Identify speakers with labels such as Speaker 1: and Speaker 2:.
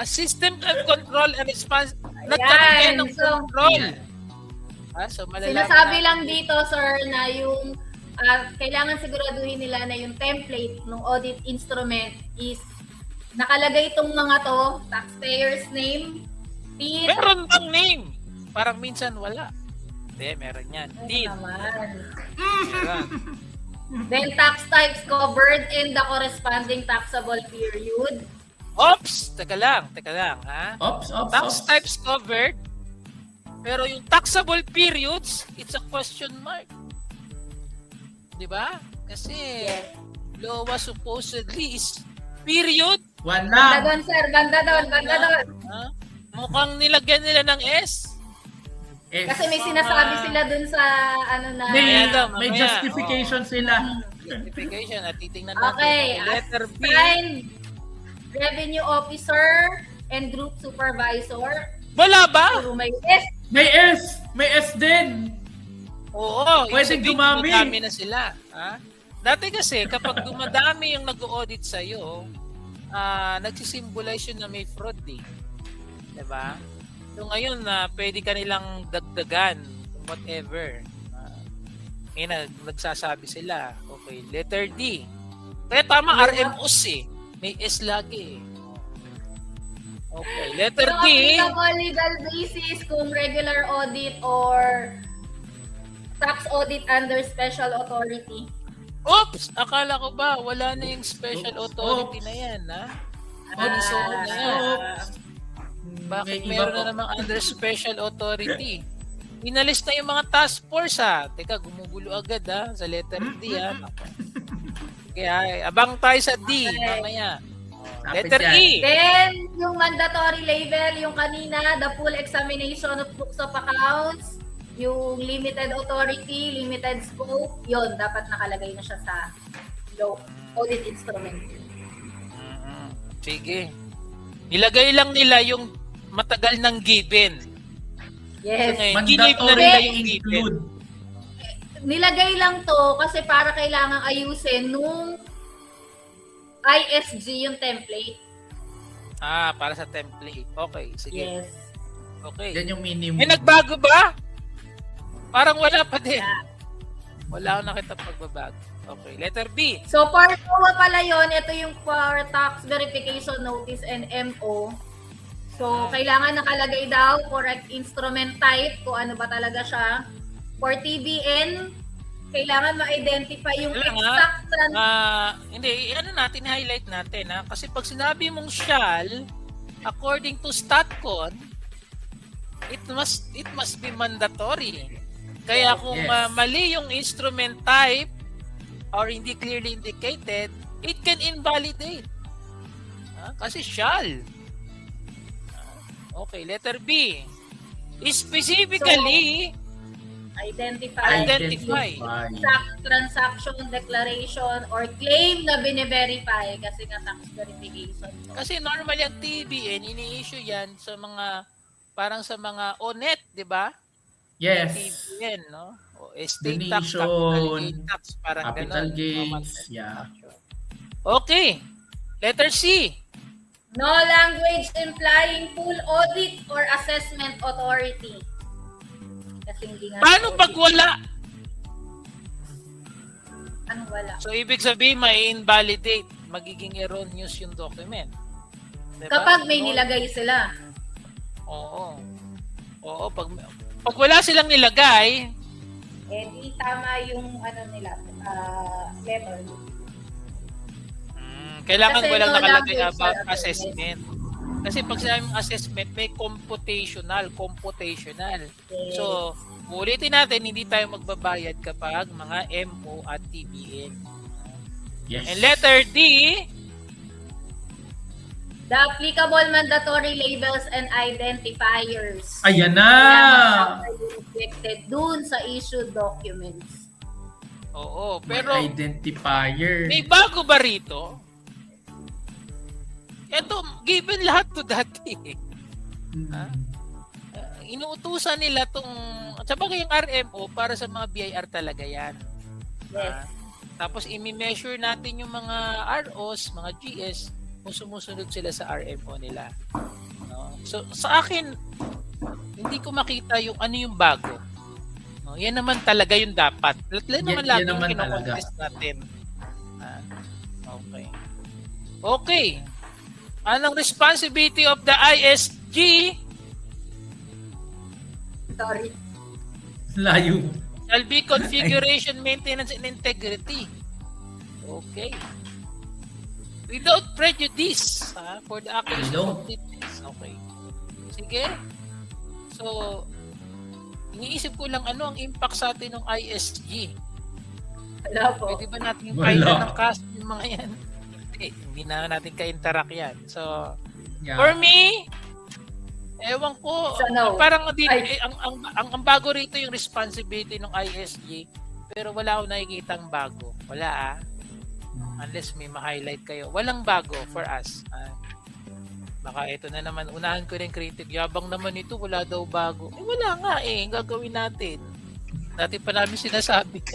Speaker 1: A system of control and response. Nagkaroon ng control. So
Speaker 2: sinasabi lang dito, sir, na yung kailangan siguraduhin nila na yung template ng audit instrument is nakalagay itong mga to, taxpayer's name, PIN.
Speaker 1: Meron bang name? Parang minsan wala. Hindi, meron yan. PIN. Meron.
Speaker 2: Then tax types covered in the corresponding taxable period.
Speaker 1: Oops! Teka lang, ha? Tax types covered, pero yung taxable periods, it's a question mark. Di ba? Kasi law was supposedly is period.
Speaker 2: Banda doon, sir. Banda doon.
Speaker 1: Mukhang nilagyan nila ng S.
Speaker 2: Kasi may sinasabi sila dun sa
Speaker 3: may justification sila.
Speaker 1: Justification at titingnan natin.
Speaker 2: Okay.
Speaker 1: Letter B.
Speaker 2: Assigned revenue officer and group supervisor.
Speaker 1: Wala ba?
Speaker 2: Puro may S.
Speaker 3: May S din.
Speaker 1: Oo.
Speaker 3: Pwedeng dumami.
Speaker 1: Dumami na sila. Ha? Dati kasi kapag dumadami yung nag-audit sa'yo, nagsisimbolize yun na may fraud eh. Diba? So ngayon pwede ka nilang dagdagan whatever. Nagsasabi sila. Okay, letter D. Kaya tama, RMOs eh. May S lagi eh. Okay, letter D.
Speaker 2: Applicable legal basis kung regular audit or tax audit under special authority.
Speaker 1: Oops! Akala ko ba wala na yung special authority na yan, ha? Bakit meron na namang under special authority? Inalis na yung mga task force, ha? Teka, gumugulo agad, ha? Sa letter D, ha? Kaya, abang tayo sa D, mamaya. Letter E.
Speaker 2: Then, yung mandatory label, yung kanina, the full examination of books of accounts, yung limited authority, limited scope, yon dapat nakalagay na siya sa audit instrument.
Speaker 1: Sige. Nilagay lang nila yung matagal ng given.
Speaker 2: Yes.
Speaker 1: So,
Speaker 3: mandatory na yung include.
Speaker 2: Nilagay lang to kasi para kailangan ayusin nung ISG yung template.
Speaker 1: Para sa template. Okay, sige.
Speaker 2: Yes.
Speaker 1: Okay.
Speaker 3: Yan yung minimum.
Speaker 1: May nagbago ba? Parang wala pa din. Wala akong nakita pagbabago. Okay, letter B.
Speaker 2: So, for COA pala yun, ito yung for tax verification notice and MO. So, kailangan nakalagay daw correct instrument type, kung ano ba talaga siya. For TBN, kailangan ma-identify yung exact
Speaker 1: hindi, highlight natin, ha? Kasi pag sinabi mong shall, according to StatCon, it must be mandatory. Kaya kung mali yung instrument type or hindi clearly indicated, it can invalidate. Kasi shall. Okay, letter B. Specifically, identify transaction declaration or claim na bine-verify kasi nga tax verification.
Speaker 2: Kasi
Speaker 1: normally ang TBN, ini-issue yan sa mga, parang sa mga ONET, di ba?
Speaker 3: Yes.
Speaker 1: TBN, no? O estate tax,
Speaker 3: donation,
Speaker 1: capital gain tax, parang
Speaker 3: capital
Speaker 1: ganun.
Speaker 3: gains, yeah.
Speaker 1: Okay, letter C.
Speaker 2: No language implying full audit or assessment authority. Kasi hindi nga.
Speaker 1: Paano pag wala?
Speaker 2: Anong wala?
Speaker 1: So, ibig sabihin, may invalidate. Magiging erroneous yung document. Diba?
Speaker 2: Kapag may nilagay sila.
Speaker 1: Oo. Pag wala silang nilagay,
Speaker 2: di tama yung nila, letter.
Speaker 1: Kailangan
Speaker 2: Kasi
Speaker 1: walang
Speaker 2: no
Speaker 1: nakalagay
Speaker 2: language
Speaker 1: about
Speaker 2: talaga,
Speaker 1: assessment. Kasi pag sinabi mong assessment, may computational.
Speaker 2: Yes.
Speaker 1: So, ulitin natin, hindi tayo magbabayad kapag mga MO at TBN.
Speaker 3: Yes.
Speaker 1: And letter D,
Speaker 2: the applicable mandatory labels and identifiers.
Speaker 3: Ayan na!
Speaker 2: Reflected dun sa issued documents.
Speaker 1: oo, pero
Speaker 3: May identifier.
Speaker 1: may bago ba rito? Ito, given lahat to dati. Inuutusan nila tong, sabagay yung RMO para sa mga BIR talaga yan.
Speaker 2: Yes.
Speaker 1: Tapos imi-measure natin yung mga ROs, mga GS kung sumusunod sila sa RMO nila. No? So sa akin, hindi ko makita yung ano yung bago. No, yan naman talaga yung dapat. Yan naman
Speaker 3: Yan
Speaker 1: lagi yung
Speaker 3: naman
Speaker 1: kino-contest natin. Okay. Okay. Anong responsibility of the ISG?
Speaker 2: Sorry.
Speaker 3: Layo.
Speaker 1: Shall be configuration, maintenance, and integrity. Okay. Without prejudice for the accuracy
Speaker 3: Without.
Speaker 1: of completeness. Okay. Sige. So, iniisip ko lang ano ang impact sa atin ng ISG.
Speaker 2: Wala po.
Speaker 1: Pwede ba natin
Speaker 3: Wala.
Speaker 1: kailan ng cast yung mga yan? Hindi na natin ka-interact yan. So,
Speaker 3: Yeah.
Speaker 1: for me, ewan ko,
Speaker 2: So, no.
Speaker 1: parang din,
Speaker 2: Ay.
Speaker 1: ang bago rito yung responsibility ng ISG, pero wala akong nakikita ang bago. Wala Unless may ma-highlight kayo. Walang bago for us. Baka ito na naman, unahan ko rin critic. Yabang naman ito, wala daw bago. Wala nga gagawin natin. Dati pa namin sinasabi yan.